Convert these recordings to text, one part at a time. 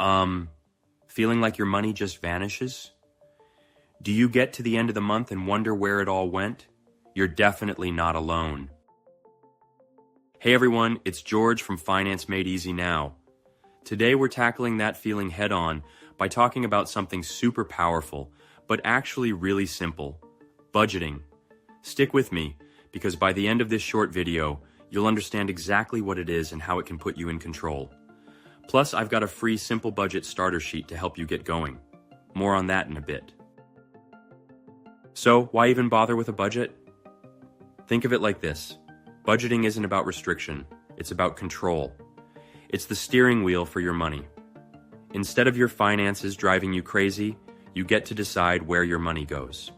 Um, Feeling like your money just vanishes? Do you get to the end of the month and wonder where it all went? You're definitely not alone. Hey everyone, it's George from Finance Made Easy Now. Today we're tackling that feeling head on by talking about something super powerful, but actually really simple: budgeting. Stick with me, because by the end of this short video, you'll understand exactly what it is and how it can put you in control. Plus, I've got a free simple budget starter sheet to help you get going. More on that in a bit. So, why even bother with a budget? Think of it like this. Budgeting isn't about restriction, it's about control. It's the steering wheel for your money. Instead of your finances driving you crazy, you get to decide where your money goes.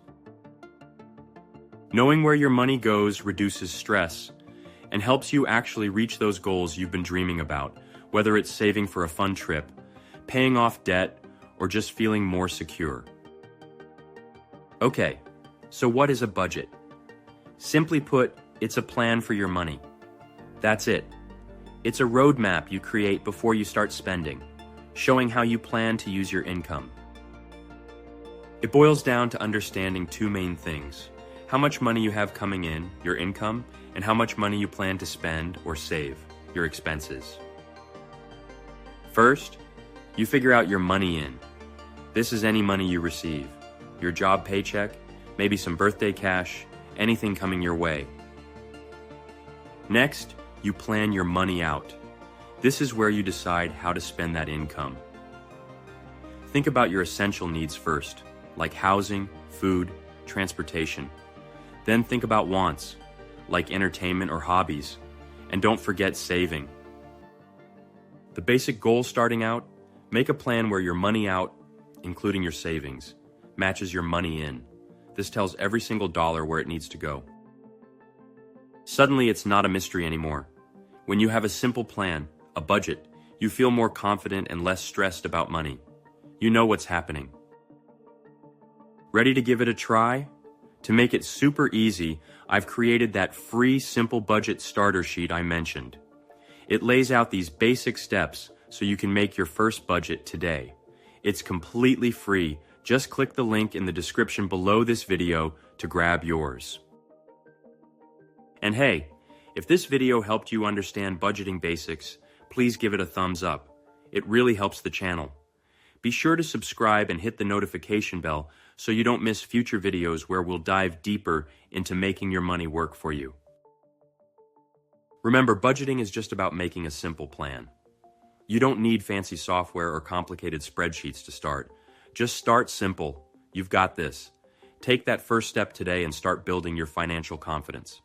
Knowing where your money goes reduces stress and helps you actually reach those goals you've been dreaming about, whether it's saving for a fun trip, paying off debt, or just feeling more secure. Okay, so what is a budget? Simply put, it's a plan for your money. That's it. It's a roadmap you create before you start spending, showing how you plan to use your income. It boils down to understanding two main things: how much money you have coming in, your income, and how much money you plan to spend or save, your expenses. First, you figure out your money in. This is any money you receive, your job paycheck, maybe some birthday cash, anything coming your way. Next, you plan your money out. This is where you decide how to spend that income. Think about your essential needs first, like housing, food, transportation. Then think about wants, like entertainment or hobbies. And don't forget saving. The basic goal starting out: make a plan where your money out, including your savings, matches your money in. This tells every single dollar where it needs to go. Suddenly, it's not a mystery anymore. When you have a simple plan, a budget, you feel more confident and less stressed about money. You know what's happening. Ready to give it a try? To make it super easy, I've created that free simple budget starter sheet I mentioned. It lays out these basic steps so you can make your first budget today. It's completely free. Just click the link in the description below this video to grab yours. And hey, if this video helped you understand budgeting basics, please give it a thumbs up. It really helps the channel. Be sure to subscribe and hit the notification bell so you don't miss future videos where we'll dive deeper into making your money work for you. Remember, budgeting is just about making a simple plan. You don't need fancy software or complicated spreadsheets to start. Just start simple. You've got this. Take that first step today and start building your financial confidence.